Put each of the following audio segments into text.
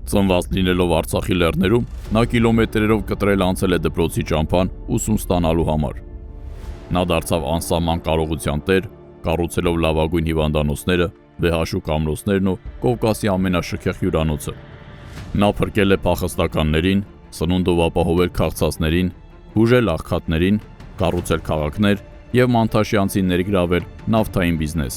Ծնված լինելով Արցախի լեռներում, նա կիլոմետրերով կտրել անցել է դպրոցի ճամփան ուսում ստանալու համար։ Նա դարձավ անսահման կարողության տեր, կառուցելով լավագույն հիվանդանոցները, վեհաշուկ ամրոցներն ու Կովկասի ամենաշքեղ հյուրանոցը։ Նա փրկել է փախստականներին, սնունդով ապահովել քաղցածներին, բուժել աղքատներին, կառուցել քաղաքներ եւ մանթաշյանցին ներգրավել նավթային բիզնես։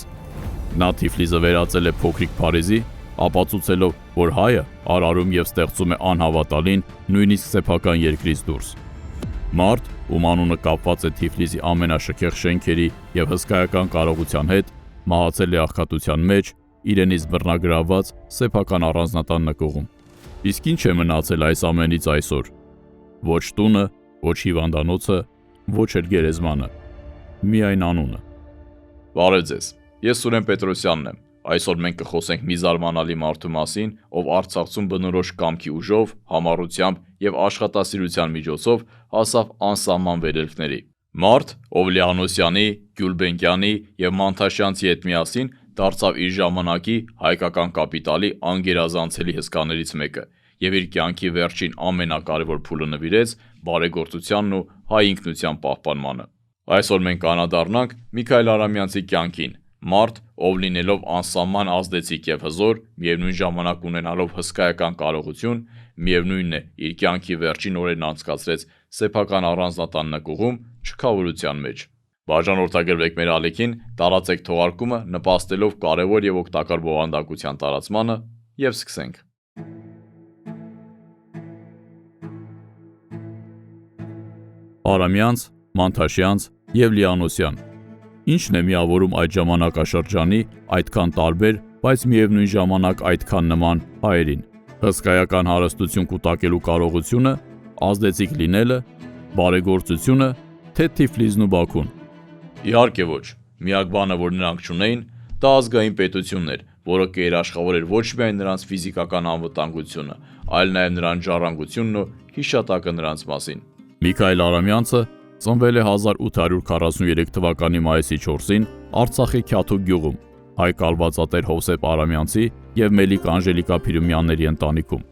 Նա Թիֆլիսը վերածել է փոքրիկ Փարիզի, ապացուցելով, որ հայը արարում եւ ստեղծում է անհավատալին նույնիսկ սեփական երկրից դուրս։ Մարդ, ում անունը կապված է Թիֆլիսի ամենաշքեղ շենքերի եւ հսկայական կարողության հետ, մահացել է աղքատության մեջ, իրենից բռնագրավված սեփական առանձնատան նկուղում։ Իսկ ինչ է մնացել այս ամենից այսօր։ Ոչ տունը, ոչ հիվանդանոցը, ոչ էլ գերեզմանը։ Միայն անունը։ Բարև ձեզ։ Ես Սուրեն Պետրոսյանն եմ։ Այսօր մենք կխոսենք մի զարմանալի մարդու մասին, ով Արցախցուն բնորոշ կամքի ուժով, համառությամբ եւ աշխատասիրության միջոցով հասավ անսահման վերելքների։ Մարդ, ով Լիանոսյանի, Գյուլբենկյանի եւ Մանթաշյանցի հետ միասին դարձավ իր ժամանակի հայկական կապիտալի անգերազանցելի հսկաներից մեկը եւ իր կյանքի վերջին ամենակարևոր փուլը նվիրեց բարեգործությանն ու հայ ինքնության պահպանմանը։ Այսօր մենք անդրադառնանք Միքայել Արամյանցի կյանքին, մարդ, ով լինելով անսահման ազդեցիկ եւ հզոր, միևնույն ժամանակ ունենալով հսկայական կարողություն, միևնույնն է իր կյանքի վերջին օրերն անցկացրեց սեփական առանձնատան նկուղում չքավորության մեջ։ Բաժանորդագրվեք մեր ալիքին, տարածեք թողարկումը, նպաստելով կարևոր եւ օգտակար բովանդակության տարածմանը եւ սկսենք։ Արամյանց, Մանթաշյանց եւ Լիանոսյան։ Ինչն է միավորում այդ ժամանակաշրջանի այդքան տարբեր, բայց միևնույն ժամանակ այդքան նման հայերին։ Հսկայական հարստություն կուտակելու կարողությունը, ազդեցիկ լինելը, բարեգործությունը, թե Թիֆլիսն ու Բաքուն։ Իհարկե ոչ։ Միակ բանը, որ նրանք չունեին, դա ազգային պետությունն էր, որը կերաշխավորեր ոչ միայն նրանց ֆիզիկական անվտանգությունը, այլ նաև նրանց ժառանգությունն ու հիշատակը նրանց մասին։ Միքայել Արամյանցը ծնվել է 1843 թվականի մայիսի 4-ին Արցախի Քյաթուկ գյուղում, հայ կալվածատեր Հովսեփ Արամյանցի եւ Մելիք Անժելիկա Փիրումյանների ընտանիքում,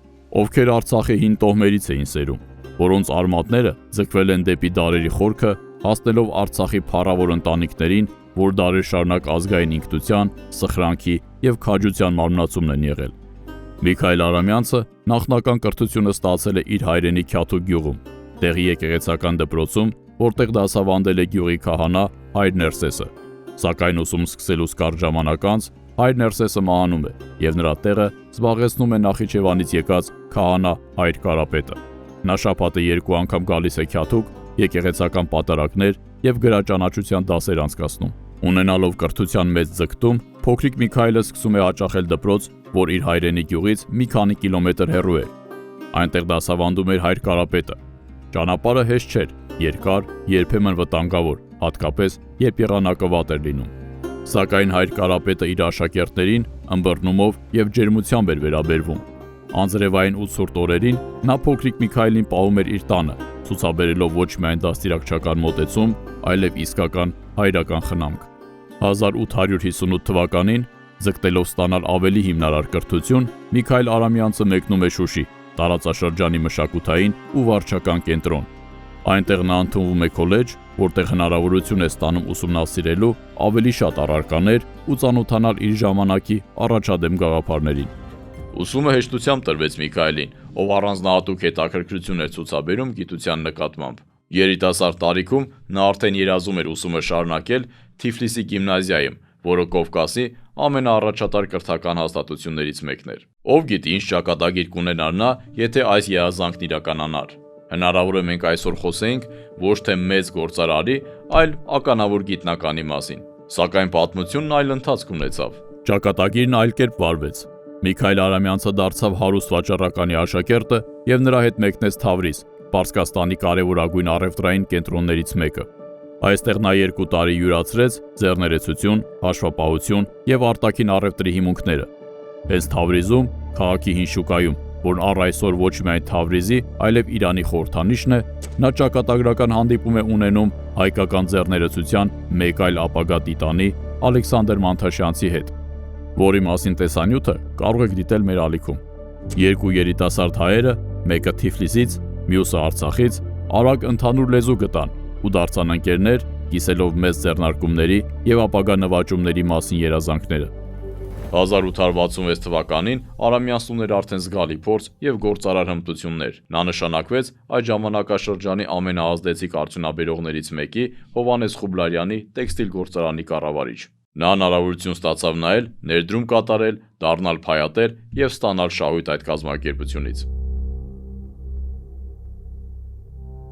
ովքեր Արցախի հին տոհմերից էին սերում, որոնց արմատները ձգվել են դեպի դարերի խորքը, հասնելով Արցախի փառավոր ընտանիքներին, որ դարեր շարունակ ազգային ինքնության, սխրանքի եւ քաջության մարմնացումն են եղել։ Միքայել Արամյանցը նախնական կրթությունը ստացել է իր հայրենի Քյաթուկ գյուղում, տեղի եկեղեցական դպրոցում, որտեղ դասավանդել է գյուղի քահանա Հայր Ներսեսը, սակայն ուսում սկսելուց կարճ ժամանակ անց Հայր Ներսեսը մահանում է եւ նրա տեղը զբաղեցնում է Նախիջևանից եկած քահանա Հայր Կարապետը։ Նա շաբաթը 2 անգամ գալիս է Քյաթուկ, եկեղեցական պատարակներ եւ գրաճանաչության դասեր անցկացնում։ Ունենալով կրթության մեծ ձգտում, փոքրիկ Միքայելը սկսում է հաճախել դպրոց, որ իր հայրենի գյուղից մի քանի կիլոմետր հեռու էր։ Այնտեղ դասավանդում էր Հայր Կարապետը։ Ճանապարհը հեշտ չէր, երկար, երբեմն վտանգավոր, հատկապես երբ եղանակը վատ էր լինում։ Սակայն Հայր Կարապետը իր աշակերտներին ըմբռնումով եւ ջերմությամբ էր վերաբերվում։ Անձրևային ու ցուրտ օրերին նա փոքրիկ Միքայելին պահում էր իր տանը, ցուցաբերելով ոչ միայն դաստիարակչական մոտեցում, այլև իսկական հայրական խնամք։ 1858 թվականին, ձգտելով ստանալ ավելի հիմնարար կրթություն, Միքայել Արամյանցը մեկնում է Շուշի, տարածաշրջանի մշակութային ու վարչական կենտրոն։ Այնտեղ նա ընդունվում է քոլեջ, որտեղ հնարավորություն է ստանում ուսումնասիրելու ավելի շատ առարկաներ ու ծանոթանալ իր ժամանակի առաջադեմ գաղափարներին։ Ուսումը հեշտությամբ տրվեց Միքայելին, ով առանձնահատուկ հետաքրքրություն էր ցուցաբերում գիտության նկատմամբ։ Երիտասարդ տարիքում նա արդեն երազում էր ուսումը շարունակել Թիֆլիսի գիմնազիայում, որը Կովկասի ամենաառաջատար կրթական հաստատություններից մեկն էր։ Ով գիտի ինչ ճակատագիր կունենար նա, եթե այս երազանքն իրականանար։ Հնարավոր է մենք այսօր խոսենք ոչ թե մեծ գործարարի, այլ ականավոր գիտնականի մասին։ Սակայն պատմությունն այլ ընթացք ունեցավ։ Ճակատագիրն այլ կերպ վարվեց։ Միքայել Արամյանցը դարձավ հարուստ վաճառականի աշակերտը եւ նրա հետ մեկնեց Թավրիզ, Պարսկաստանի կարևորագույն առևտրային կենտրոններից մեկը։ Այստեղ նա 2 տարի յուրացրեց ձեռներեցություն, հաշվապահություն եւ արտաքին առևտրի հիմունքները։ Հենց Թավրիզում, քաղաքի հին շուկայում, որն առ այսօր ոչ միայն Թավրիզի, այլև Իրանի խորհրդանիշն է, նա ճակատագրական հանդիպում է ունենում հայկական ձեռներեցության մեկ այլ ապագա տիտանի Ալեքսանդր Մանթաշյանցի հետ, որի մասին տեսանյութը կարող եք դիտել մեր ալիքում։ Երկու երիտասարդ հայերը, մեկը Թիֆլիսից, մյուսը Արցախից, արագ ընդհանուր լեզու գտան ու դարձան ընկերներ, կիսելով մեծ ձեռնարկումների եւ ապագա նվաճումների մասին երազանքները։ 1866 թվականին Արամյանցն ուներ արդեն զգալի փորձ եւ գործարար հմտություններ։ Նա նշանակվեց այդ ժամանակաշրջանի ամենաազդեցիկ արդյունաբերողներից մեկի Հովհաննես Խուբլարյանի տեքստիլ գործարանի կառավարիչ։ Նա հնարավորություն ստացավ նայել, ներդրում կատարել, դառնալ փայատեր եւ ստանալ շահույթ այդ կազմակերպությունից։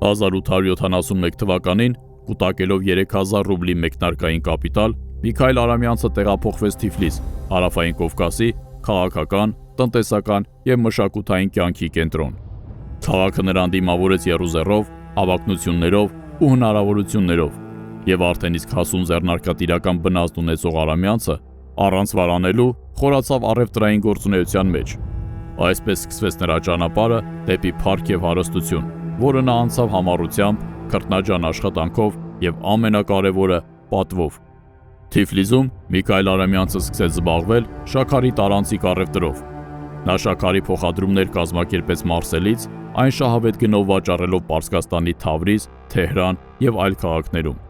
1871 թվականին կուտակելով 3000 ռուբլի մեկնարկային կապիտալ, Միքայել Արամյանցը տեղափոխվեց Թիֆլիս, Հարավային Կովկասի քաղաքական, տնտեսական եւ մշակութային կյանքի կենտրոն։ Քաղաքը նրան դիմավորեց եռուզեռով, հավակնություններով ու հնարավորություններով, եւ արդեն իսկ հասուն ձեռնարկատիրական բնազդ ունեցող Արամյանցը առանց վարանելու խորացավ առևտրային գործունեության մեջ։ Այսպես սկսվեց նրա ճանապարհը դեպի փառք եւ հարստություն, որը նա անցավ համառությամբ, քրտնաջան աշխատանքով եւ ամենակարևորը պատվով։ Թիֆլիսում Միքայել Արամյանցը սկսեց զբաղվել շաքարի տարանցիկ առևտրով։ Նա շաքարի փոխադրումներ կազմակերպեց Մարսելից, այն շահավետ գնով վաճառելով Պարսկաստանի Թավրիզ, Թեհրան եւ այլ քաղաքներում։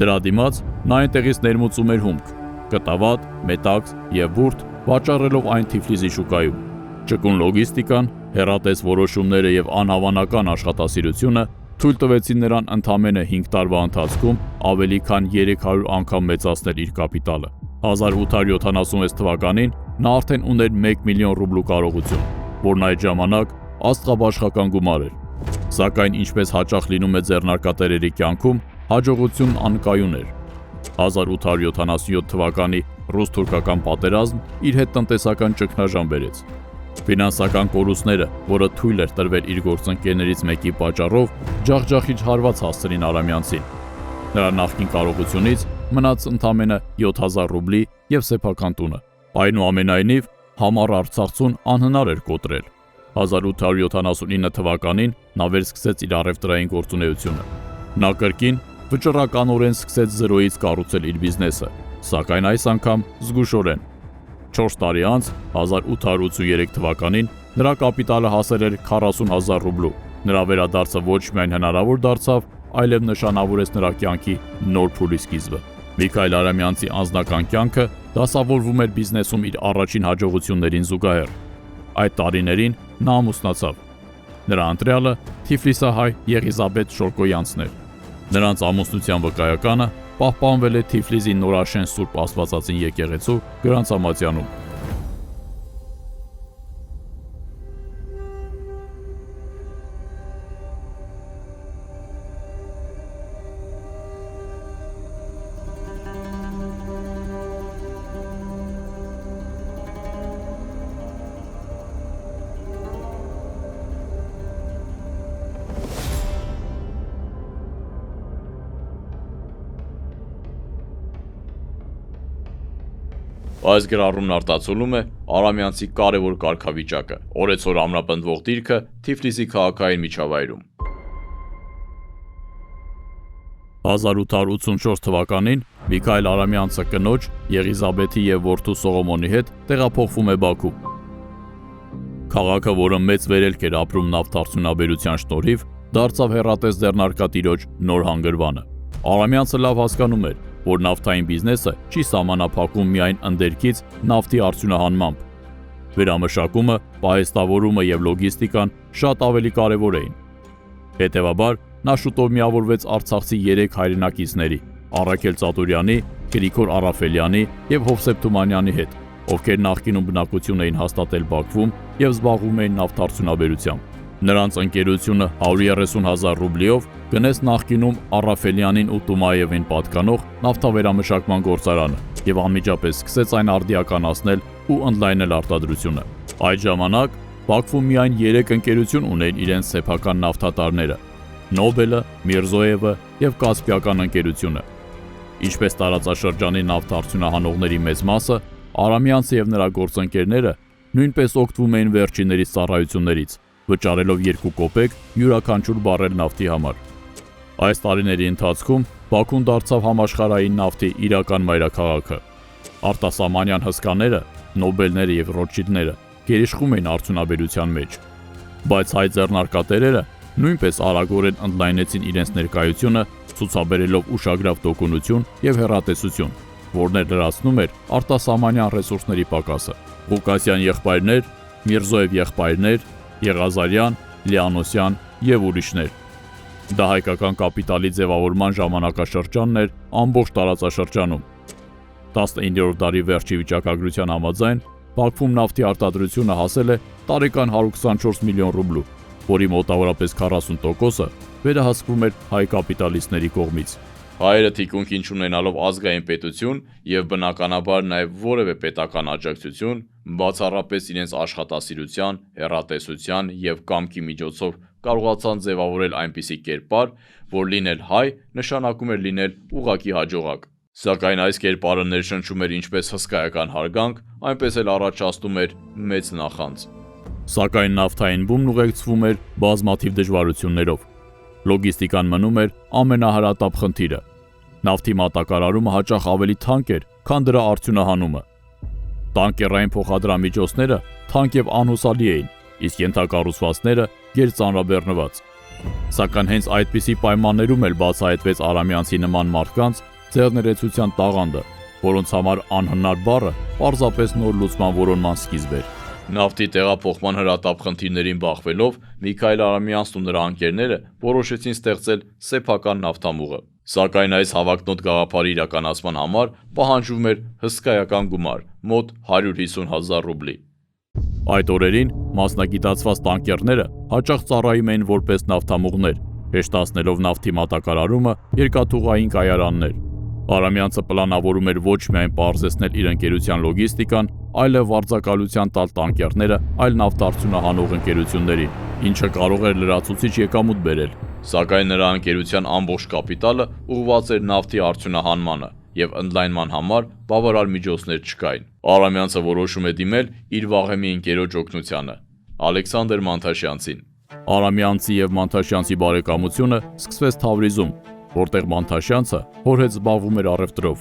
Դրա դիմաց նա այնտեղից ներմուծում էր հումք, կտավատ, մետաքս եւ բուրդ, վաճառելով այն Թիֆլիսի շուկայում։ Ճկուն լոգիստիկան, հեռատես որոշումները եւ անհավանական աշխատասիրությունը թույլ տվեցին նրան ընդամենը 5 տարվա ընթացքում ավելի քան 300 անգամ մեծացնել իր կապիտալը։ 1876 թվականին նա արդեն ուներ 1 միլիոն ռուբլու կարողություն, որն այդ ժամանակ աստղաբաշխական գումար էր։ Սակայն ինչպես հաճախ լինում է ձեռնարկատերերի կյանքում, հաջողությունն անկայուն էր։ 1877 թվականի ռուս-թուրքական պատերազմ իր հետ տնտեսական ճգնաժամ բերեց։ Ֆինանսական կորուստները, որը թույլ էր տրվել իր գործընկերներից մեկի պատճառով, ջախջախիչ հարված հասցրին Արամյանցին։ Նրա նախկին կարողությունից մնաց ընդամենը 7000 ռուբլի եւ սեփական տունը։ Այնուամենայնիվ, համառ արցախցուն անհնար էր կոտրել։ 1879 թվականին նա վերսկսեց իր առևտրային գործունեությունը։ Նա կրկին վճռականորեն սկսեց զրոյից կառուցել իր բիզնեսը, սակայն այս անգամ զգուշորեն։ 4 տարի անց 1883 թվականին նրա կապիտալը հասել էր 40,000 ռուբլու։ Նրա վերադարձը ոչ միայն հնարավոր դարձավ, այլև նշանավորեց նրա կյանքի նոր փուլի սկիզբը։ Միքայել Արամյանցի անձնական կյանքը դասավորվում էր բիզնեսում իր առաջին հաջողություններին զուգահեռ։ Այդ տարիներին նա ամուսնացավ։ Նրա ընտրյալը Թիֆլիսահայ Եղիզաբեթ Շորկոյանցն էր։ Նրանց ամուսնության վկայականը պահպանվել է Թիֆլիսի Նորաշեն Սուրբ Աստվածածին եկեղեցու գրանցամատյանում։ Այս գրառումն արտացոլում է Արամյանցի կարևոր կարգավիճակը, օրեցօր ամրապնդվող դիրքը Թիֆլիսի քաղաքային միջավայրում։ 1884 թվականին Միքայել Արամյանցը կնոջ Եղիզաբեթի եւ որդու Սողոմոնի հետ տեղափոխվում է Բաքու։ Քաղաքը, որը մեծ վերելք էր ապրում նավթարդյունաբերության շնորհիվ, դարձավ հեռատես ձեռնարկատիրոջ նոր հանգրվանը։ Արամյանցը լավ հասկանում էր, որ նավթային բիզնեսը չի սահմանափակում միայն ընդերքից նավթի արդյունահանմամբ։ Վերամշակումը, պահեստավորումը եւ լոգիստիկան շատ ավելի կարևոր էին։ Հետևաբար, նա շուտով միավորվեց Արցախցի 3 հայրենակիցների՝ Առաքել Ծատուրյանի, Գրիգոր Արաֆելյանի եւ Հովսեփ Թումանյանի հետ, ովքեր նախկինում բնակություն էին հաստատել Բաքվում եւ զբաղվում էին նավթարդյունաբերությամբ։ Նրանց ընկերությունը 130,000 ռուբլիով գնեց նախկինում Արաֆելյանին ու Տումայևին պատկանող նավթավերամշակման գործարանը եւ անմիջապես սկսեց այն արդիականացնել ու ընդլայնել արտադրությունը։ Այդ ժամանակ Բաքվում միայն 3 ընկերություն ունեին իրենց սեփական նավթատարները՝ Նոբելը, Միրզոևը եւ Կասպիական ընկերությունը։ Ինչպես տարածաշրջանի նավթարդյունահանողների մեծ մասը, Արամյանցը եւ նրա գործընկերները նույնպես օգտվում էին վերջիններից ծառայություններից, վճարելով 2 կոպեկ յուրաքանչյուր բարել նավթի համար։ Այս տարիների ընթացքում Բաքուն դարձավ համաշխարհային նավթի իրական մայրաքաղաքը։ Արտասահմանյան հսկաները, Նոբելները եւ Ռոթշիլդները գերիշխում էին արդյունաբերության մեջ։ Բայց հայ ձեռնարկատերերը նույնպես արագորեն ընդլայնեցին իրենց ներկայությունը, ցուցաբերելով ուշագրավ տոկունություն եւ հեռատեսություն, որն լրացնում էր արտասահմանյան ռեսուրսների պակասը։ Ղուկասյան եղբայրներ, Միրզոև եղբայրներ, Եղազարյան, Լեանոսյան եւ ուրիշներ։ Դա հայկական կապիտալի ձևավորման ժամանակաշրջանն էր ամբողջ տարածաշրջանում։ 19-րդ դարի վերջի վիճակագրության համաձայն Բաքվում նավթի արտադրությունը հասել է տարեկան 124 միլիոն ռուբլու, որի մոտավորապես 40%-ը վերահսկվում էր հայ կապիտալիստների կողմից։ Հայերը թիկունքին չունենալով ազգային պետություն եւ բնականաբար նաեւ որևէ պետական աջակցություն, բացառապես իրենց աշխատասիրության, հեռատեսության եւ կամքի միջոցով կարողացան ձևավորել այնպիսի կերպար, որ լինել հայ նշանակում էր լինել ուղղակի հաջողակ։ Սակայն այս կերպարը ներշնչում էր ինչպես հսկայական հարգանք, այնպես էլ առաջացնում էր մեծ նախանձ։ Սակայն նավթային բումն ուղեկցվում էր բազմաթիվ դժվարություններով։ Լոգիստիկան մնում էր ամենահարատապ խնդիրը։ Նավթի մատակարարումը հաճախ ավելի թանկ էր, քան դրա արդյունահանումը։ Տանկերային փոխադրամիջոցները թանկ եւ անհուսալի էին, իսկ ենթակառուցվածքները գերծանրաբեռնված։ Սակայն հենց այդպիսի պայմաններում էլ բացահայտվեց արամյանցի նման մարդկանց ձեռներեցության տաղանդը, որոնց համար անհնար բառը պարզապես նոր լուծման որոնման սկիզբ էր։ Նավթի տեղափոխման հրատապ խնդիրներին բախվելով Միքայել Արամյանցն ու նրա ընկերները որոշեցին ստեղծել սեփական նավթամուղը։ Սակայն այս հավակնոտ գաղափարի իրականացման համար պահանջվում էր հսկայական գումար՝ մոտ 150,000 ռուբլի։ Այդ օրերին մասնագիտացված տանկերները հաճախ ծառայում էին որպես նավթամուղներ, հեշտացնելով նավթի մատակարարումը երկաթուղային կայարաններ։ Արամյանցը պլանավորում էր ոչ միայն պարզեցնել իր ընկերության լոգիստիկան, այլև վարձակալության տալ տանկերները այլ նավթարդյունահանող ընկերություններին, ինչը կարող էր լրացուցիչ եկամուտ բերել։ Սակայն նրա ընկերության ամբողջ կապիտալը ուղղված էր նավթի արդյունահանմանը եւ ընդլայնման համար բավարար միջոցներ չկային։ Արամյանցը որոշում է դիմել իր վաղեմի ընկերոջ օգնությանը՝ Ալեքսանդր Մանթաշյանցին։ Արամյանցի եւ Մանթաշյանցի բարեկամությունը սկսվեց Թավրիզում, որտեղ Մանթաշյանցը հոր հետ զբաղվում էր առևտրով։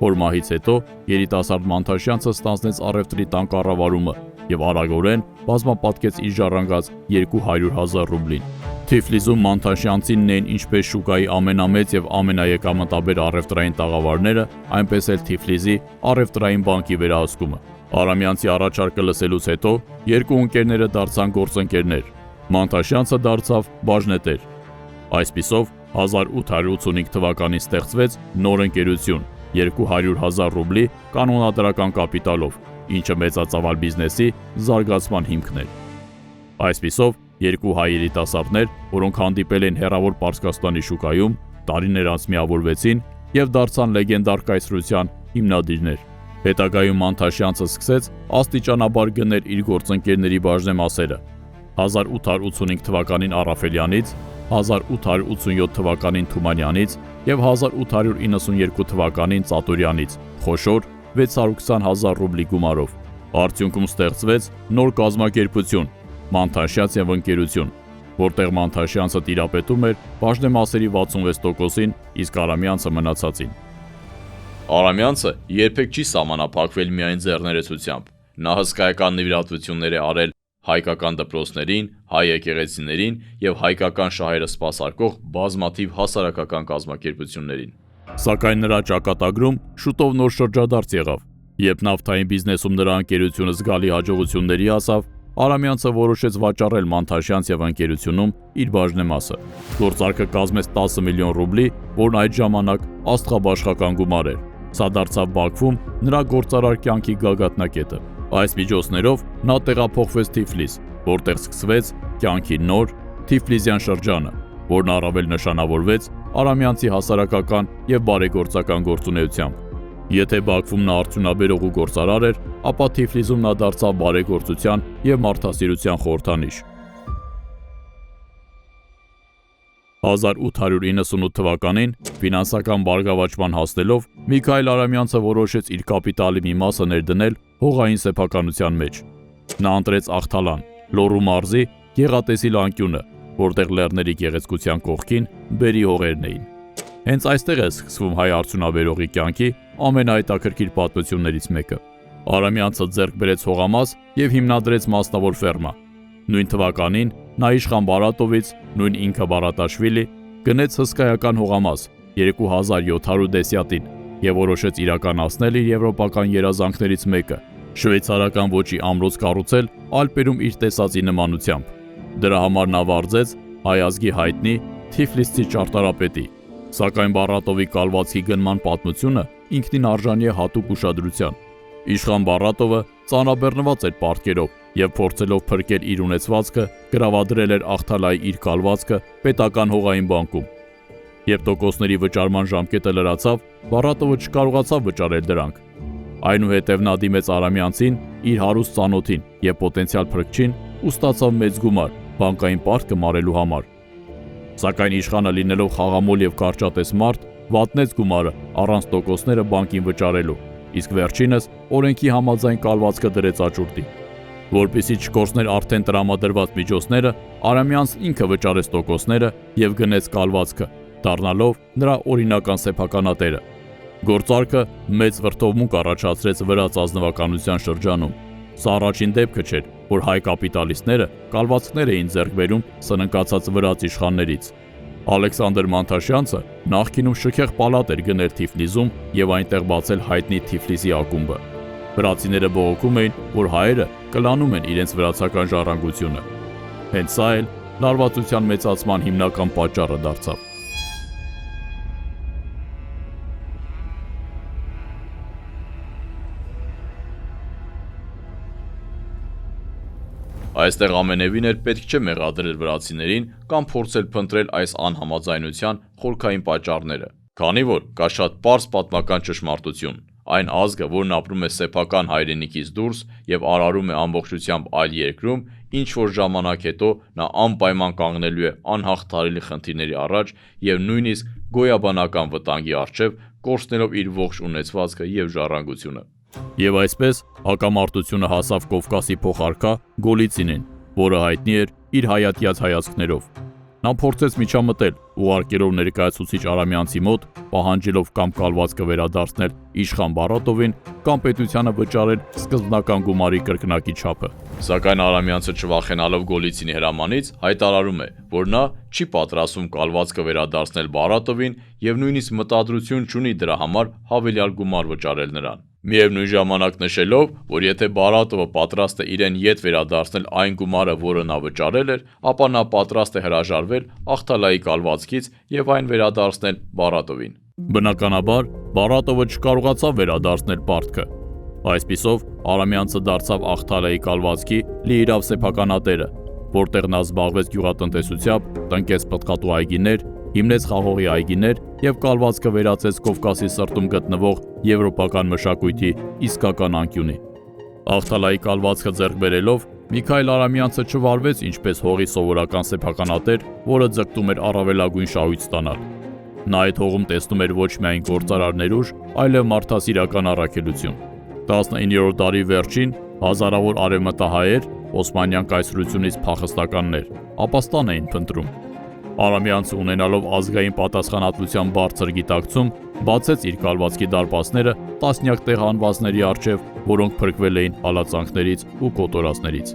Հոր մահից հետո երիտասարդ Մանթաշյանցը ստանձնեց առևտրի տան կառավարումը եւ արագորեն բազմապատկեց իր ժառանգած 200,000 ռուբլին։ Թիֆլիսում Մանթաշյանցինն էին ինչպես շուկայի ամենամեծ եւ ամենաեկամտաբեր առևտրային տաղավարները, այնպես էլ Թիֆլիսի առևտրային բանկի վերահսկումը։ Արամյանցի առաջարկը լսելուց հետո երկու ընկերները դարձան գործընկերներ։ Մանթաշյանցը դարձավ բաժնետեր։ Այսպիսով 1885 թվականին ստեղծվեց նոր ընկերություն 200,000 ռուբլի կանոնադրական կապիտալով, ինչը մեծածավալ բիզնեսի զարգացման հիմքն էր։ Այսպիսով երկու հայ երիտասարդներ, որոնք հանդիպել են հեռավոր Պարսկաստանի շուկայում, տարիներ անց միավորվեցին եւ դարձան լեգենդար կայսրության հիմնադիրներ։ Հետագայում Մանթաշյանցը սկսեց աստիճանաբար գնել իր գործընկերների բաժնեմասերը։ 1885 թվականին Առաֆելյանից, 1887 թվականին Թումանյանից եւ 1892 թվականին Ծատուրյանից խոշոր 620,000 ռուբլի գումարով։ Արդյունքում ստեղծվեց նոր կազմակերպություն՝ Մանթաշյանց եւ ընկերություն, որտեղ Մանթաշյանցը տիրապետում էր բաժնեմասերի 66%-ին, իսկ Արամյանցը մնացածին։ Արամյանցը երբեք չի սահմանափակվել միայն ձեռներեցությամբ։ Նա հսկայական նվիրատվություններ է արել հայկական դպրոցներին, հայ եկեղեցիներին եւ հայկական շահերը սպասարկող բազմաթիվ հասարակական կազմակերպություններին։ Սակայն նրա ճակատագրում շուտով նոր շրջադարձ եղավ, երբ նավթային բիզնեսում նրա ընկերությունը զգալի հաջողությունների հասավ, Արամյանցը որոշեց վաճառել Մանթաշյանց եւ ընկերությունում իր բաժնեմասը։ Գործարքը կազմեց 10 միլիոն ռուբլի, որն այդ ժամանակ աստղաբաշխական գումար էր։ Սա դարձավ Բաքվում նրա գործարար կյանքի գագաթնակետը։ Այս միջոցներով նա տեղափոխվեց Թիֆլիս, որտեղ սկսվեց կյանքի նոր Թիֆլիսյան շրջանը, որն առավել նշանավորվեց Արամյանցի հասարակական եւ բարեգործական գործունեությամբ։ Եթե Բաքվում նա արդյունաբերող ու գործարար էր, ապա Թիֆլիսում նա դարձավ բարեգործության եւ մարդասիրության խորհրդանիշ։ 1898 թվականին ֆինանսական բարգավաճման հասնելով Միքայել Արամյանցը որոշեց իր կապիտալի մի մասը ներդնել հողային սեփականության մեջ։ Նա ընտրեց Աղթալան, Լոռու մարզի գեղատեսիլ անկյունը, որտեղ լեռների գեղեցկության կողքին բերի հողերն էին։ Հենց այստեղ է սկսվում հայ արդյունաբերողի կյանքի ամենահետաքրքիր պատմություններից մեկը։ Արամյանցը ձեռք բերեց հողամաս եւ հիմնադրեց մասնավոր ֆերմա։ Նույն թվականին նա Իշխան Բարատովից, նույն ինքը Բարատաշվիլի, գնեց հսկայական հողամաս 2700 դեսյատին եւ որոշեց իրականացնել իր եվրոպական երազանքներից մեկը՝ շվեյցարական ոճի ամրոց կառուցել Ալպերում իր տեսածի նմանությամբ։ Դրա համար նա վարձեց հայ ազգի հայտնի Թիֆլիսցի ճարտարապետի, սակայն Բարատովի կալվածքի գնման պատմությունը ինքնին արժանի է հատուկ ուշադրության։ Իշխան Բարատովը ծանրաբեռնված էր պարտքերով եւ փորձելով փրկել իր ունեցվածքը, գրավադրել էր Ախթալայի իր կալվածքը պետական հողային բանկում։ Երբ տոկոսների վճարման ժամկետը լրացավ, Բարատովը չկարողացավ վճարել դրանք։ Այնուհետև նա դիմեց Արամյանցին, իր հարուստ ծանոթին եւ պոտենցիալ փրկչին ու ստացավ մեծ գումար բանկային պարտքը մարելու համար։ Սակայն իշխանը լինելով խաղամոլ եւ կարճատես մարդ, վատնեց գումարը առանց տոկոսները բանկին վճարելու, իսկ վերջինս օրենքի համաձայն կալվածքը դրեց աճուրդի։ Որպեսզի չկորցներ արդեն տրամադրված միջոցները, Արամյանցն ինքը վճարեց տոկոսները եւ գնեց կալվածքը, դառնալով նրա օրինական սեփականատերը։ Գործարքը մեծ վրդովմունք առաջացրեց վրաց ազնվականության շրջանում։ Սա առաջին դեպքը չէր, որ հայ կապիտալիստները կալվածքներ էին ձեռք բերում սննկացած վրաց իշխաններից։ Ալեքսանդր Մանթաշյանցը նախկինում շքեղ պալատ էր գնել Թիֆլիսում եւ այնտեղ բացել հայտնի Թիֆլիսի ակումբը։ Վրացիները բողոքում էին, որ հայերը կլանում են իրենց վրացական ժառանգությունը։ Հենց սա էլ լարվածության մեծացման հիմնական պատճառը դարձավ։ Այստեղ ամենևին էր պետք չէ մեղադրել վրացիներին կամ փորձել փնտրել այս անհամաձայնության խորքային պատճառները, քանի որ կա շատ պարզ պատմական ճշմարտություն։ Այն ազգը, որն ապրում է սեփական հայրենիքից դուրս եւ արարում է ամբողջությամբ այլ երկրում, ինչ որ ժամանակ հետո նա անպայման կանգնելու է անհաղթահարելի խնդիրների առաջ եւ նույնիսկ գոյաբանական վտանգի առջեւ, կորցնելով իր ողջ ունեցվածքը եւ ժառանգությունը։ Եվ այսպես հակամարտությունը հասավ Կովկասի փոխարքա Գոլիցինին, որը հայտնի էր իր հայատյաց հայացքներով։ Նա փորձեց միջամտել, ուղարկելով ներկայացուցիչ Արամյանցի մոտ, պահանջելով կամ կալվածքը վերադարձնել Իշխան Բարատովին, կամ պետությանը վճարել սկզբնական գումարի կրկնակի չափը։ Սակայն Արամյանցը չվախենալով Գոլիցինի հրամանից հայտարարում է, որ նա չի պատրաստվում կալվածքը վերադարձնել Բարատովին եւ նույնիսկ մտադրություն չունի դրա համար հավելյալ գումար վճարել նրան։ Միևնույն ժամանակ նշելով, որ եթե Բարատովը պատրաստ է իրեն ետ վերադարձնել այն գումարը, որը նա վճարել էր, ապա նա պատրաստ է հրաժարվել Ախթալայի կալվածքից եւ այն վերադարձնել Բարատովին։ Բնականաբար, Բարատովը չկարողացավ վերադարձնել պարտքը։ Այսպիսով, Արամյանցը դարձավ Ախթալայի կալվածքի լիիրավ սեփականատերը, որտեղ նա զբաղվեց գյուղատնտեսությամբ, տնկեց պտղատու այգիներ, հիմնեց խաղողի այգիներ եւ կալվածքը վերածեց Կովկասի սրտում գտնվող եվրոպական մշակույթի իսկական անկյունի։ Ախթալայի կալվածքը ձեռք բերելով Միքայել Արամյանցը չվարվեց ինչպես հողի սովորական սեփականատեր, որը ձգտում էր առավելագույն շահույթ ստանալ։ Նա այդ հողում տեսնում էր ոչ միայն գործարար ներուժ, այլև մարդասիրական առաքելություն։ 19-րդ դարի վերջին հազարավոր արևմտահայեր, Օսմանյան կայսրությունից փախստականներ, ապաստան էին փնտրում։ Արամյանցը ունենալով ազգային պատասխանատվության բարձր գիտակցում, բացեց իր կալվածքի դարպասները տասնյակ տեղահանվածների առջև, որոնք փրկվել էին հալածանքներից ու կոտորածներից։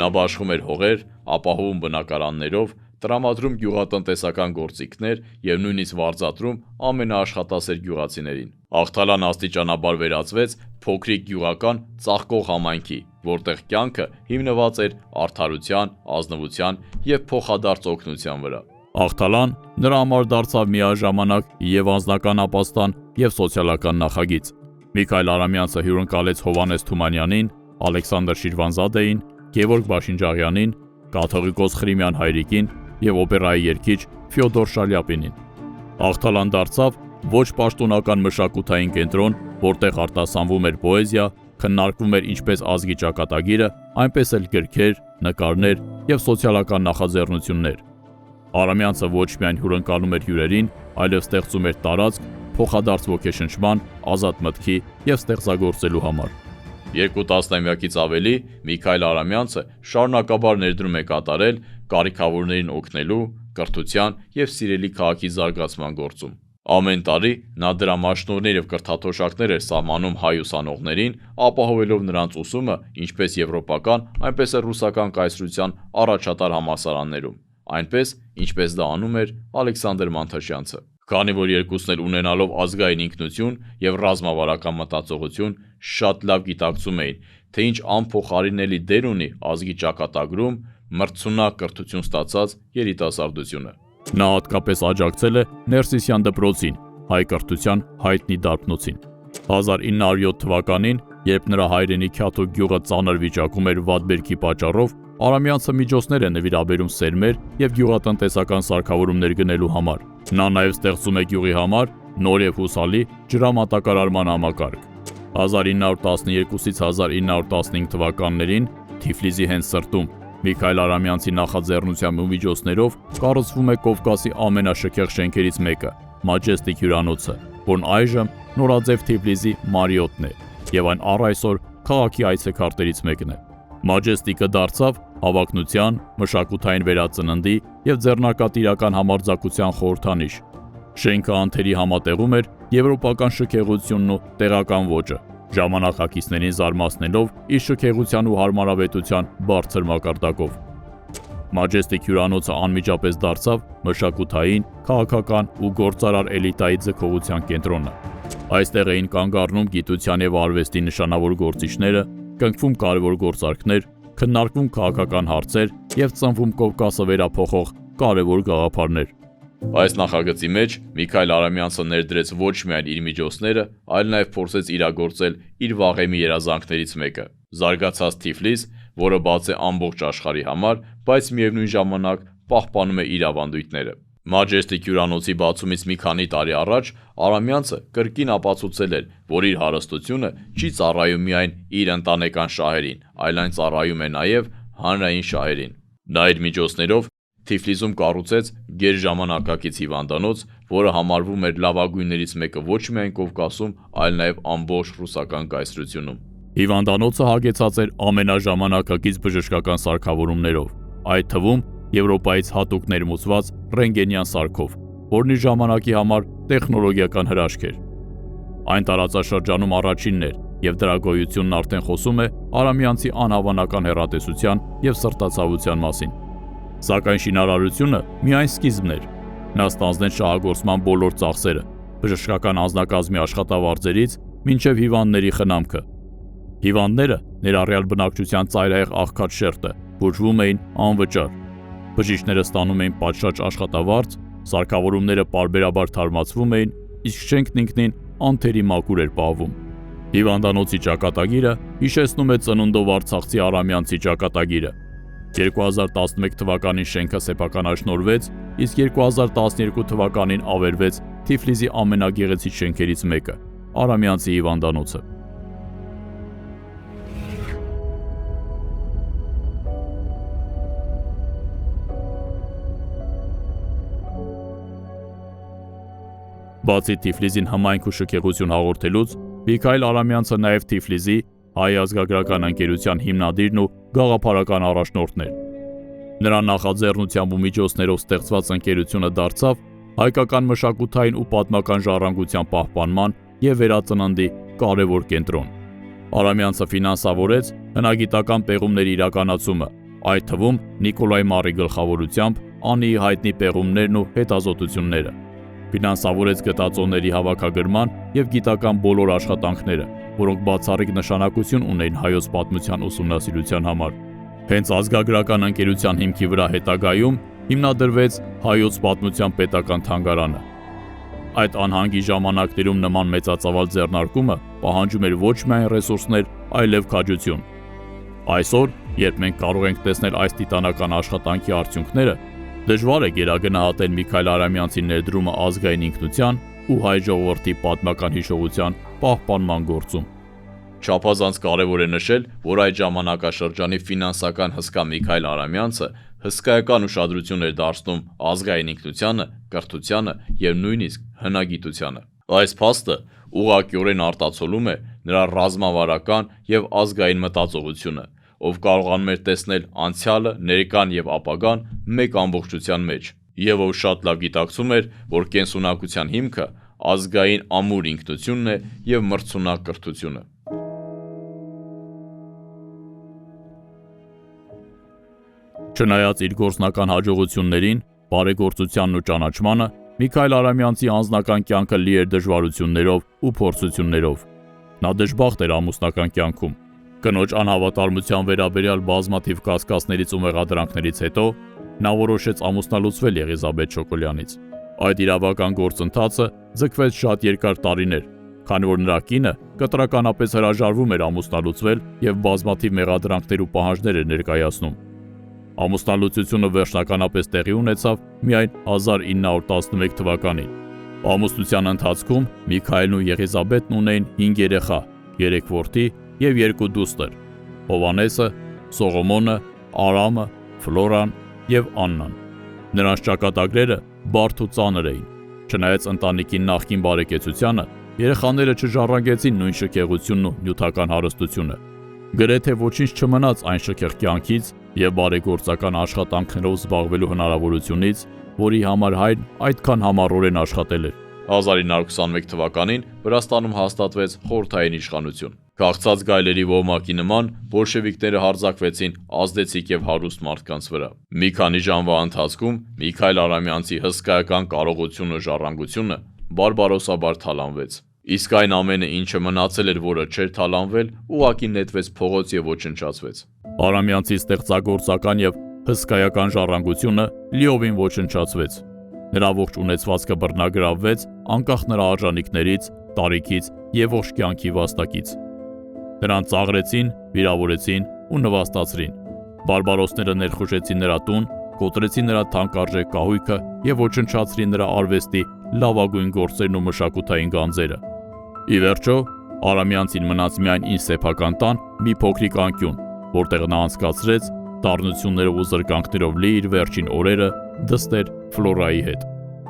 Նա բաշխում էր հողեր, ապահովում բնակարաններով, տրամադրում գյուղատնտեսական գործիքներ եւ նույնիսկ վարձատրում ամենաաշխատասեր գյուղացիներին։ Ախթալան աստիճանաբար վերածվեց փոքրիկ գյուղական ծաղկող համայնքի, որտեղ կյանքը հիմնված էր արդարության, ազնվության եւ փոխադարձ օգնության վրա։ Ախթալան նրա համար դարձավ միաժամանակ եւ անձնական ապաստան եւ սոցիալական նախագիծ։ Միքայել Արամյանցը հյուրընկալեց Հովհաննես Թումանյանին, Ալեքսանդր Շիրվանզադեին, Գևորգ Բաշինջաղյանին, կաթողիկոս Խրիմյան Հայրիկին եւ օպերայի երգիչ Ֆյոդոր Շալյապինին։ Ախթալան դարձավ ոչ պաշտոնական մշակութային կենտրոն, որտեղ արտասանվում էր պոեզիա, քննարկվում էր ինչպես ազգի ճակատագիրը, այնպես էլ գրքեր, նկարներ եւ սոցիալական նախաձեռնություններ։ Արամյանցը ոչ միայն հյուրընկալում էր հյուրերին, այլև ստեղծում էր տարածք փոխադարձ ոգեշնչման, ազատ մտքի եւ ստեղծագործելու համար։ 2 տասնամյակից ավելի Միքայել Արամյանցը շարունակաբար ներդրում է կատարել կարիքավորներին օգնելու, կրթության եւ սիրելի քաղաքի զարգացման գործում։ Ամեն տարի նա դրամաշնորհներ եւ կրթաթոշակներ էր սահմանում հայ ուսանողներին, ապահովելով նրանց ուսումը ինչպես եվրոպական, այնպես էլ ռուսական կայսրության առաջատար համալսարաններում, այնպես, ինչպես դա անում էր Ալեքսանդր Մանթաշյանցը։ Քանի որ երկուսն էլ ունենալով ազգային ինքնություն եւ ռազմավարական մտածողություն, շատ լավ գիտակցում էին, թե ինչ անփոխարինելի դեր ունի ազգի ճակատագրում մրցունակ կրթություն ստացած երիտասարդությունը։ Նա հատկապես աջակցել է Ներսիսյան դպրոցին, հայ կրթության հայտնի դարբնոցին։ 1907 թվականին, երբ նրա հայրենի Քյաթո գյուղը ծանր վիճակում էր վատ բերքի պատճառով, Արամյանցը միջոցներ է նվիրաբերում սերմեր եւ գյուղատնտեսական սարքավորումներ գնելու համար։ Նա նաեւ ստեղծում է գյուղի համար նոր եւ հուսալի ջրամատակարարման համակարգ։ 1912-ից 1915 թվականներին Թիֆլիսի հենց սրտում Միքայել Արամյանցի նախաձեռնությամբ ու միջոցներով կառուցվում է Կովկասի ամենաշքեղ շենքերից մեկը՝ Majestic հյուրանոցը, որն այժմ նորաձև Թիֆլիսի Մարիոտն է եւ այն առ այսօր քաղաքի այցեքարտերից մեկն է։ Majestic-ը դարձավ հավակնության, մշակութային վերածննդի եւ ձեռնարկատիրական համարձակության խորհրդանիշ։ Շենքը անթերի համատեղում էր եվրոպական շքեղությունն ու տեղական ոճը, ժամանակակիցներին զարմացնելով իր շքեղության ու հարմարավետության բարձր մակարդակով։ Majestic հյուրանոցը անմիջապես դարձավ մշակութային, քաղաքական ու գործարար էլիտայի ձգողության կենտրոնը։ Այստեղ էին կանգ առնում գիտության եւ արվեստի նշանավոր գործիչները, կնքվում կարևոր գործարքներ, քննարկվում քաղաքական հարցեր եւ ծնվում Կովկասը վերափոխող կարևոր գաղափարներ։ Այս նախագծի մեջ Միքայել Արամյանցը ներդրեց ոչ միայն իր միջոցները, այլ նաև փորձեց իրագործել իր վաղեմի երազանքներից մեկը՝ զարգացած Թիֆլիս, որը բաց է ամբողջ աշխարհի համար, բայց միևնույն ժամանակ պահպանում է իր ավանդույթները։ Majestic հյուրանոցի բացումից մի քանի տարի առաջ Արամյանցը կրկին ապացուցել էր, որ իր հարստությունը չի ծառայում միայն իր ընտանեկան շահերին, այլ այն ծառայում է նաև հանրային շահերին։ Նա իր միջոցներով Թիֆլիսում կառուցեց գերժամանակակից հիվանդանոց, որը համարվում էր լավագույններից մեկը ոչ միայն Կովկասում, այլ նաև ամբողջ ռուսական կայսրությունում։ Հիվանդանոցը հագեցած էր ամենաժամանակակից բժշկական սարքավորումներով, այդ թվում Եվրոպայից հատուկ ներմուծված ռենտգենյան սարքով, որն իր ժամանակի համար տեխնոլոգիական հրաշք էր։ Այն տարածաշրջանում առաջինն էր, եւ դրա գոյությունն արդեն խոսում է Արամյանցի անհավանական հեռատեսության եւ սրտացավության մասին։ Սակայն շինարարությունը միայն սկիզբն էր։ Նա ստանձնեց շահագործման բոլոր ծախսերը, բժշկական անձնակազմի աշխատավարձերից մինչև հիվանդների խնամքը։ Հիվանդները, ներառյալ բնակչության ծայրահեղ աղքատ շերտը, բուժվում էին անվճար։ Բժիշկները ստանում էին պատշաճ աշխատավարձ, սարքավորումները պարբերաբար թարմացվում էին, իսկ շենքն ինքնին անթերի մաքուր էր պահվում։ Հիվանդանոցի ճակատագիրը հիշեցնում է ծնունդով Արցախցի Արամյանցի ճակատագիրը։ 2011 թվականին շենքը սեփականաշնորհվեց, իսկ 2012 թվականին ավերվեց Թիֆլիսի ամենագեղեցիկ շենքերից մեկը՝ Արամյանցի հիվանդանոցը։ Բացի Թիֆլիսին հմայք ու շքեղություն հաղորդելուց, Միքայել Արամյանցը նաև Թիֆլիսի Հայ ազգագրական ընկերության հիմնադիրն ու գաղափարական առաջնորդն էր։ Նրա նախաձեռնությամբ ու միջոցներով ստեղծված ընկերությունը դարձավ հայկական մշակութային ու պատմական ժառանգության պահպանման եւ վերածննդի կարևոր կենտրոն։ Արամյանցը ֆինանսավորեց հնագիտական պեղումների իրականացումը, այդ թվում Նիկոլայ Մարի գլխավորությամբ Անիի հայտնի պեղումներն ու հետազոտությունները։ Ֆինանսավորեց գտածոների հավաքագրման եւ գիտական բոլոր աշխատանքները, որոնք բացառիկ նշանակություն ունեին հայոց պատմության ուսումնասիրության համար։ Հենց ազգագրական ընկերության հիմքի վրա հետագայում հիմնադրվեց Հայոց պատմության պետական թանգարանը։ Այդ անհանգի ժամանակներում նման մեծածավալ ձեռնարկումը պահանջում էր ոչ միայն ռեսուրսներ, այլև քաջություն։ Այսօր, երբ մենք կարող ենք տեսնել այս տիտանական աշխատանքի արդյունքները, դժվար է գերագնահատել Միքայել Արամյանցի ներդրումը ազգային ինքնության ու հայ ժողովրդի պատմական հիշողության պահպանման գործում։ Չափազանց կարևոր է նշել, որ այդ ժամանակաշրջանի ֆինանսական հսկա Միքայել Արամյանցը հսկայական ուշադրություն էր դարձնում ազգային ինքնությանը, կրթությանը եւ նույնիսկ հնագիտությանը։ Այս փաստը ուղղակիորեն արտացոլում է նրա ռազմավարական եւ ազգային մտածողությունը, ով կարողանում էր տեսնել անցյալը, ներկան եւ ապագան մեկ ամբողջության մեջ, եւ ով շատ լավ գիտակցում էր, որ կենսունակության հիմքը ազգային ամուր ինքնությունն է եւ մրցունակ կրթությունը։ Չնայած իր գործնական հաջողություններին, բարեգործությանն ու ճանաչմանը, Միքայել Արամյանցի անձնական կյանքը լի էր դժվարություններով ու փորձություններով։ Նա դժբախտ էր ամուսնական կյանքում։ Կնոջ անհավատարմության վերաբերյալ բազմաթիվ կասկածներից ու մեղադրանքներից հետո նա որոշեց ամուսնալուծվել Եղիզաբեթ Չոկոլյանից։ Այդ իրավական գործընթացը ձգվեց շատ երկար տարիներ, քանի որ նրա կինը կտրականապես հրաժարվում էր ամուսնալուծվել եւ բազմաթիվ մեղադրանքներ ու պահանջներ էր ներկայացնում։ Ամուսնալուծությունը վերջնականապես տեղի ունեցավ միայն 1911 թվականին։ Ամուսնության ընթացքում Միքայելն ու Եղիզաբեթն ունեին 5 երեխա, 3 որդի եւ 2 դուստր՝ Հովհաննեսը, Սողոմոնը, Արամը, Ֆլորան եւ Աննան։ Նրանց ճակատագրերը բարդ ու ծանր էին։ Չնայած ընտանիքի նախկին բարեկեցությանը, երեխաները չժառանգեցին նույն շքեղությունն ու նյութական հարստությունը։ Գրեթե ոչինչ չմնաց այն շքեղ կյանքից եւ բարեգործական աշխատանքներով զբաղվելու հնարավորությունից, որի համար հայրն այդքան համառորեն աշխատել էր։ 1921 թվականին Վրաստանում հաստատվեց խորհրդային իշխանություն։ Քաղցած գայլերի ոհմակի նման բոլշևիկները հարձակվեցին ազդեցիկ եւ հարուստ մարդկանց վրա։ Մի քանի ժամվա ընթացքում Միքայել Արամյանցի հսկայական կարողությունն ու ժառանգությունը բարբարոսաբար թալանվեց։ Իսկ այն ամենը, ինչը մնացել էր, որը չէր թալանվել, ուղղակի նետվեց փողոց եւ ոչնչացվեց։ Արամյանցի ստեղծագործական եւ հսկայական ժառանգությունը լիովին ոչնչացվեց։ Նրա ողջ ունեցվածքը բռնագրավվեց անկախ նրա արժանինքներից, տարիքից եւ ողջ կյանքի վաստակից։ Նրան ծաղրեցին, վիրավորեցին ու նվաստացրին։ Բարբարոսները ներխուժեցին նրա տուն, կոտրեցին նրա թանկարժեք կահույքը եւ ոչնչացրին նրա արվեստի լավագույն գործերն ու մշակութային գանձերը։ Ի վերջո, Արամյանցին մնաց միայն ինչ սեփական տան մի փոքրիկ անկյուն, որտեղ նա անցկացրեց դառնություններով ու զրկանքներով լի իր վերջին օրերը դստեր Ֆլորայի հետ։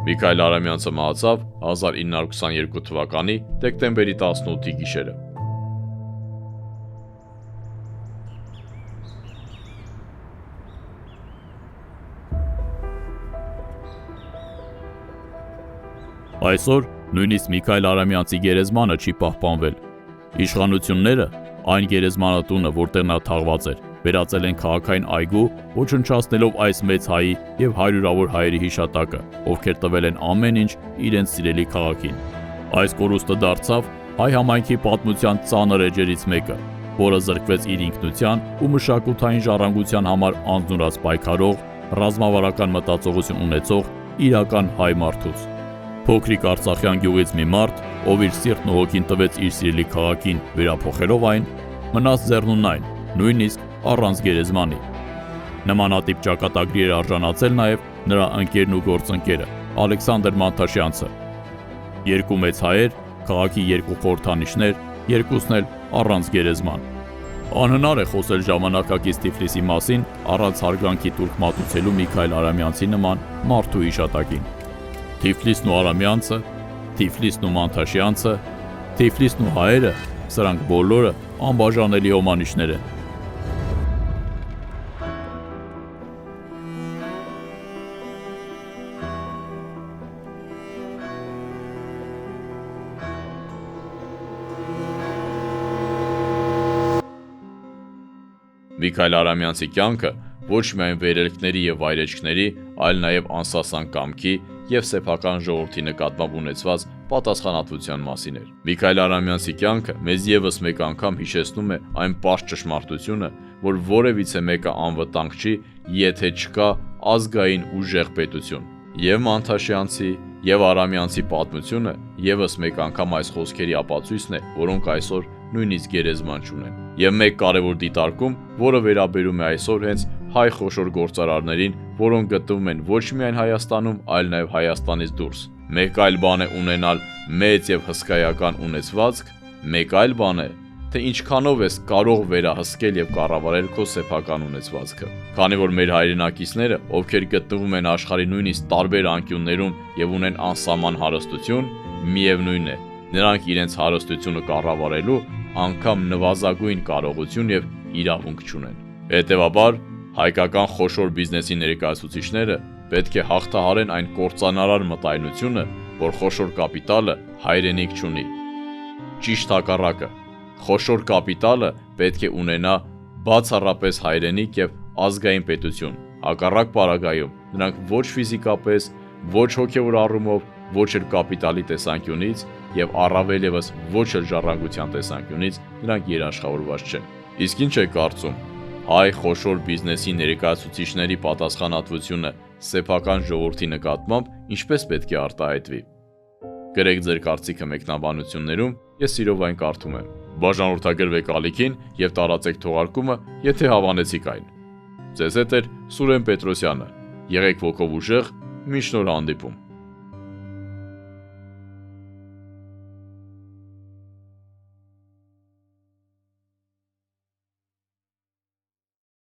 Միքայել Արամյանցը մահացավ 1922 թվականի դեկտեմբերի 18-ի գիշերը։ Այսօր նույնիսկ Միքայել Արամյանցի գերեզմանը չի պահպանվել։ Իշխանությունները այն գերեզմանատունը, որտեղ նա թաղված էր, վերածել են քաղաքային այգու, ոչնչացնելով այս մեծ հայի եւ հարյուրավոր հայերի հիշատակը, ովքեր տվել են ամեն ինչ իրենց սիրելի քաղաքին։ Այս կորուստը դարձավ հայ համայնքի պատմության ծանր էջերից մեկը, որը զրկվեց իր ինքնության ու մշակութային ժառանգության համար անձնուրաց պայքարող, ռազմավարական մտածողություն ունեցող իրական հայ մարդուց։ Փոքրիկ Արցախյան գյուղից մի մարդ, ով իր սիրտն ու հոգին տվեց իր սիրելի քաղաքին, վերափոխելով այն, մնաց ձեռնունայն, նույնիսկ առանց գերեզմանի։ Նմանատիպ ճակատագրի էր արժանացել նաև նրա ընկերն ու գործընկերը Ալեքսանդր Մանթաշյանցը։ Երկու մեծ հայեր, քաղաքի երկու խորհրդանիշներ, երկուսն էլ առանց գերեզման։ Անհնար է խոսել ժամանակակից Թիֆլիսի մասին առանց հարգանքի տուրք մատուցելու Միքայել Արամյանցի նման մարդու հիշատակին։ Թիֆլիսն ու Արամյանցը, Թիֆլիսն ու Մանթաշյանցը, Թիֆլիսն ու հայերը, սրանք բոլորը անբաժանելի հոմանիշներ են։ Միքայել Արամյանցի կյանքը ոչ միայն վերելքների եւ վայրեջքների, այլ նաեւ անսասան կամքի եւ սեփական ժողովրդի նկատմամբ ունեցված պատասխանատվության մասին էր։ Միքայել Արամյանցի կյանքը մեզ եւս մեկ անգամ հիշեցնում է այն պարզ ճշմարտությունը, որ որևիցե մեկը անվտանգ չի, եթե չկա ազգային ուժեղ պետություն։ Եվ Մանթաշյանցի եւ Արամյանցի պատմությունը եւս մեկ անգամ այս խոսքերի ապացույցն է, որոնք այսօր նույնիսկ գերեզման չունեն։ Եվ մեկ կարևոր դիտարկում, որը վերաբերում է այսօր հենց հայ խոշոր գործարարներին, որոնք գտնվում են ոչ միայն Հայաստանում, այլ նաև Հայաստանից դուրս։ Մեկ այլ բան է ունենալ մեծ եւ հսկայական ունեցվածք, մեկ այլ բան է, թե ինչքանով ես կարող վերահսկել եւ կառավարել քո սեփական ունեցվածքը։ Քանի որ մեր հայրենակիցները, ովքեր գտնվում են աշխարհի նույնիսկ տարբեր անկյուններում եւ ունեն անսահման հարստություն, միևնույն է, նրանք իրենց հարստությունը կառավարելու անգամ նվազագույն կարողություն եւ իրավունք չունեն։ Հետևաբար, հայկական խոշոր բիզնեսի ներկայացուցիչները պետք է հաղթահարեն այն կործանարար մտայնությունը, որ խոշոր կապիտալը հայրենիք չունի։ Ճիշտ հակառակը, խոշոր կապիտալը պետք է ունենա բացառապես հայրենիք եւ ազգային պետություն։ Հակառակ պարագայում նրանք ոչ ֆիզիկապես, ոչ հոգեոր առումով, ոչ էլ կապիտալի տեսանկյունից եւ առավել եւս ոչ էլ ժառանգության տեսանկյունից նրանք երաշխավորված չեն։ Իսկ ինչ է կարծում հայ խոշոր բիզնեսի ներկայացուցիչների պատասխանատվությունը սեփական ժողովրդի նկատմամբ ինչպես պետք է արտահայտվի։ Գրեք ձեր կարծիքը մեկնաբանություններում, ես սիրով այն կարդում եմ։ Բաժանորդագրվեք ալիքին եւ տարածեք թողարկումը, եթե հավանեցիք այն։ Ձեզ հետ է Սուրեն Պետրոսյանը։ Եղեք ոգով ուժեղ, մինչ նոր հանդիպում։